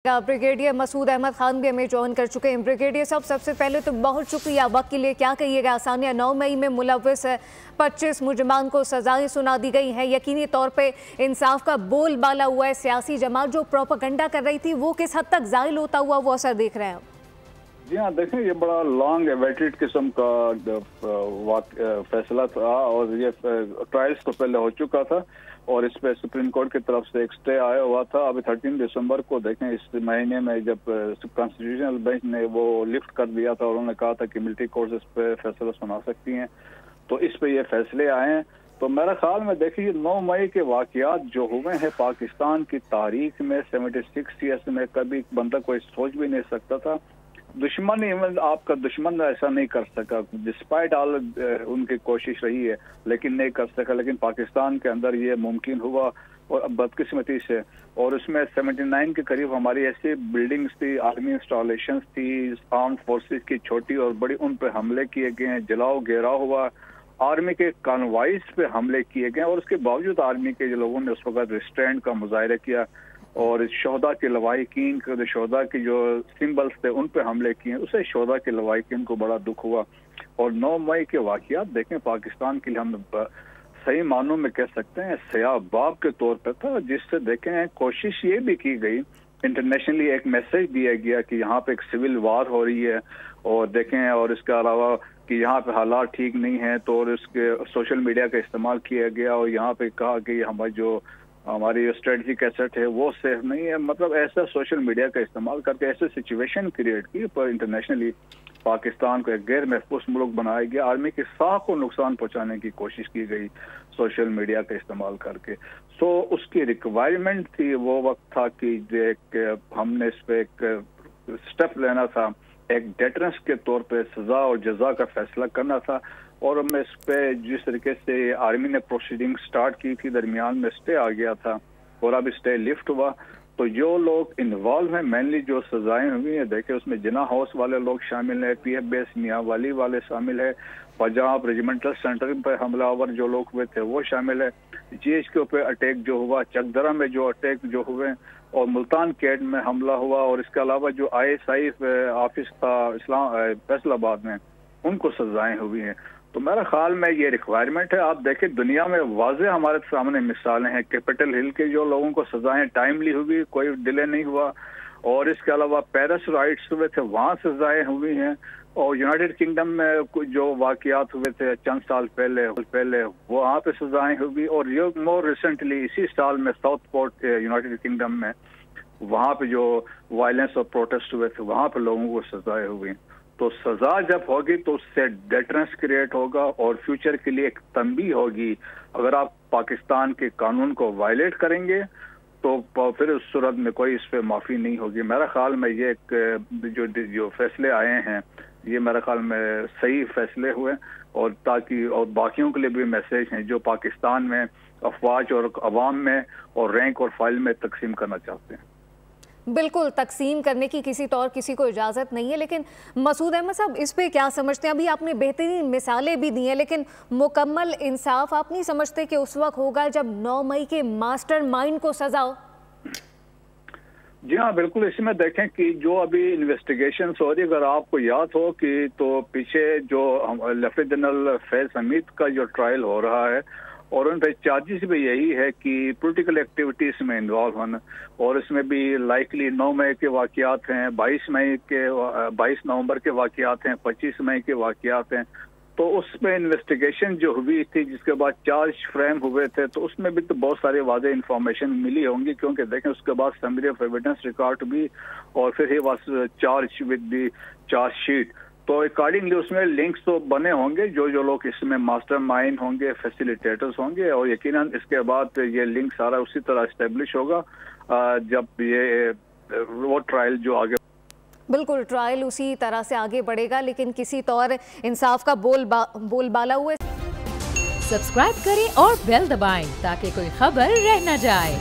Brigadier Masood Ahmad Khan भी हमें join कर चुके हैं। ब्रिगेडियर साहब, सबसे पहले तो बहुत शुक्रिया वक्त के लिए। क्या कहिएगा, आसानियाँ 9 मई में मुलव्विस 25 मुजरिमान को सजाएं सुना दी गई हैं। यकीनी तौर पे इंसाफ का बोलबाला हुआ है। सियासी जमात जो प्रोपेगेंडा कर रही थी वो किस हद तक जायल होता हुआ वो असर देख रहे हैं? जी हाँ, देखें, ये बड़ा लॉन्ग एवेटेड किस्म का फैसला था और ये ट्रायल्स तो पहले हो चुका था और इस पे सुप्रीम कोर्ट की तरफ से एक स्टे आया हुआ था। अभी 13 दिसंबर को देखें, इस महीने में जब कॉन्स्टिट्यूशनल बेंच ने वो लिफ्ट कर दिया था और उन्होंने कहा था कि मिलिट्री कोर्ट्स इस पे फैसला सुना सकती हैं, तो इस पे ये फैसले आए हैं। तो मेरे ख्याल में देखिए, 9 मई के वाक़यात जो हुए हैं पाकिस्तान की तारीख में 76 ईयर्स में कभी बंदा कोई सोच भी नहीं सकता था। दुश्मन आपका दुश्मन ऐसा नहीं कर सका, डिस्पाइट ऑल उनकी कोशिश रही है, लेकिन नहीं कर सका। लेकिन पाकिस्तान के अंदर ये मुमकिन हुआ और बदकिस्मती से। और उसमें 79 के करीब हमारी ऐसी बिल्डिंग्स थी, आर्मी इंस्टॉलेशंस थी, आर्म फोर्सेस की छोटी और बड़ी, उन पे हमले किए गए हैं, जलाओ घेराव हुआ, आर्मी के कॉन्वॉयज पे हमले किए गए और उसके बावजूद आर्मी के लोगों ने उस वक्त रिस्ट्रेंट का मुजाहिरा किया और शोहदा के लवाहिकीन के शोहदा के जो सिंबल्स थे उन पे हमले किए। उससे शोहदा के लवाहिकीन को बड़ा दुख हुआ। और 9 मई के वाक़यात देखें, पाकिस्तान के लिए हम सही मानों में कह सकते हैं सयाबाब के तौर पर था, जिससे देखें कोशिश ये भी की गई, इंटरनेशनली एक मैसेज दिया गया कि यहाँ पे एक सिविल वार हो रही है और देखें, और इसके अलावा कि यहाँ पे हालात ठीक नहीं है, तो और इसके सोशल मीडिया का इस्तेमाल किया गया और यहाँ पे कहा कि हमारी स्ट्रेटजिक एसेट है वो सेफ नहीं है। मतलब ऐसा सोशल मीडिया का इस्तेमाल करके ऐसे सिचुएशन क्रिएट की पर इंटरनेशनली पाकिस्तान को एक गैर महफूज मुल्क बनाया गया। आर्मी की साख को नुकसान पहुंचाने की कोशिश की गई सोशल मीडिया का इस्तेमाल करके। सो उसकी रिक्वायरमेंट थी, वो वक्त था कि हमने इस पे एक स्टेप लेना था, एक डेटरेंस के तौर पे सजा और जजा का फैसला करना था। और मैं इस पे जिस तरीके से आर्मी ने प्रोसीडिंग स्टार्ट की थी, दरमियान में स्टे आ गया था और अब स्टे लिफ्ट हुआ। तो जो लोग इन्वॉल्व हैं, मेनली जो सजाएं हुई हैं, देखे उसमें जिना हाउस वाले लोग शामिल हैं, PF बेस मियाँ वाली वाले शामिल है, पंजाब रेजिमेंटल सेंटर पर हमलावर जो लोग हुए थे वो शामिल है, GH के ऊपर अटैक जो हुआ, चकदरा में जो अटैक जो हुए और मुल्तान कैंट में हमला हुआ, और इसके अलावा जो ISI ऑफिस था फैसलाबाद में, उनको सजाएं हुई हैं। तो मेरा ख्याल में ये रिक्वायरमेंट है। आप देखें, दुनिया में वाज़े हमारे सामने मिसालें हैं। कैपिटल हिल के जो लोगों को सजाएं टाइमली हुई, कोई डिले नहीं हुआ, और इसके अलावा पेरिस राइट्स हुए थे, वहाँ सजाएं हुई हैं। और यूनाइटेड किंगडम में जो वाक़यात हुए थे चंद साल पहले वहाँ पे सजाएं हुई। और ये मोर रिसेंटली इसी साल में साउथ पोर्ट यूनाइटेड किंगडम में वहाँ पे जो वायलेंस और प्रोटेस्ट हुए थे वहाँ पे लोगों को सजाएं हुई। तो सजा जब होगी तो उससे डेटरेंस क्रिएट होगा और फ्यूचर के लिए एक तंबीह होगी। अगर आप पाकिस्तान के कानून को वायलेट करेंगे तो फिर उस सूरत में कोई इस पे माफ़ी नहीं होगी। मेरा ख्याल में ये जो फैसले आए हैं ये मेरे ख्याल में सही फैसले हुए और ताकि और बाकियों के लिए भी मैसेज हैं जो पाकिस्तान में अफवाज और अवाम में और रैंक और फाइल में तकसीम करना चाहते हैं। बिल्कुल, तकसीम करने की किसी को इजाज़त नहीं है। लेकिन मसूद अहमद साहब, इस पे क्या समझते हैं? अभी आपने बेहतरीन मिसालें भी दी हैं, लेकिन मुकम्मल इंसाफ आप नहीं समझते कि उस वक्त होगा जब 9 मई के मास्टरमाइंड को सजा हो? जी हाँ, बिल्कुल। इसमें देखें कि जो अभी इन्वेस्टिगेशन हो रही, अगर आपको याद हो कि तो पीछे जो लेफ्टिनेंट जनरल फैज हमीद का जो ट्रायल हो रहा है और उन पर चार्जेस भी यही है कि पॉलिटिकल एक्टिविटीज में इन्वॉल्व होना, और इसमें भी लाइकली 9 मई के वाक़यात हैं, 22 नवंबर के वाक़यात हैं, 25 मई के वाक़यात हैं। तो उसमें इन्वेस्टिगेशन जो हुई थी जिसके बाद चार्ज फ्रेम हुए थे, तो उसमें भी तो बहुत सारे वाज़े इन्फॉर्मेशन मिली होंगी, क्योंकि देखें उसके बाद समरी ऑफ एविडेंस रिकॉर्ड भी और फिर he was charge with the charge sheet. तो अकॉर्डिंगली उसमें लिंक्स तो बने होंगे, जो लोग इसमें मास्टरमाइंड होंगे, फैसिलिटेटर्स होंगे, और यकीनन इसके बाद ये लिंक सारा उसी तरह एस्टेब्लिश होगा जब ये वो ट्रायल जो आगे। बिल्कुल, ट्रायल उसी तरह से आगे बढ़ेगा, लेकिन किसी तौर इंसाफ का बोलबाला हुए। सब्सक्राइब करें और बेल दबाएं ताकि कोई खबर रह न जाए।